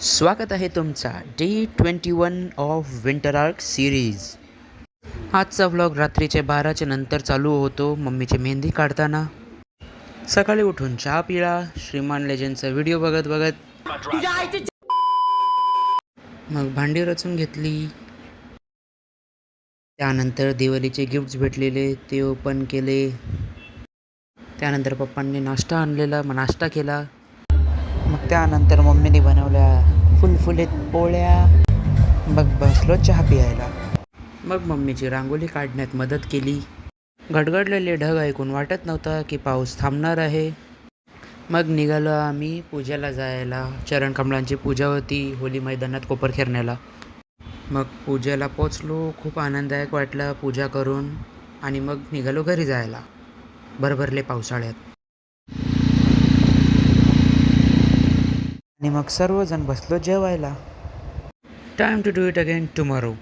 स्वागत आहे तुमचा Day 21 of winter arc series. आजचा व्लॉग रात्रीचे 12च्या नंतर चालू होतो मम्मीची मेहंदी काढताना. सकाळी उठून चहा पिला, श्रीमान लेजंडचा व्हिडिओ बघत बघत मग भांडी रचून घेतली. त्यानंतर दिवाळीचे गिफ्ट्स भेटलेले ते ओपन केले. त्यानंतर पप्पांनी नाश्ता आणलेला, मग नाश्ता केला. मग त्यानंतर मम्मीने बनवल्या फुलफुलीत पोळ्या. मग बसलो चहा पियायला. मग मम्मीची रांगोळी काढण्यात मदत केली. गडगडलेले ढग ऐकून वाटत नव्हता की पाऊस थांबणार आहे. मग निघालो आम्ही पूजेला जायला. चरणकमळांची पूजा होती होली मैदानात कोपरखेरण्याला. मग पूजेला पोचलो. खूप आनंददायक वाटलं पूजा करून आणि मग निघालो घरी जायला भरभरले पावसाळ्यात. आणि मग सर्वजण बसलो जेवायला. Time to do it again tomorrow.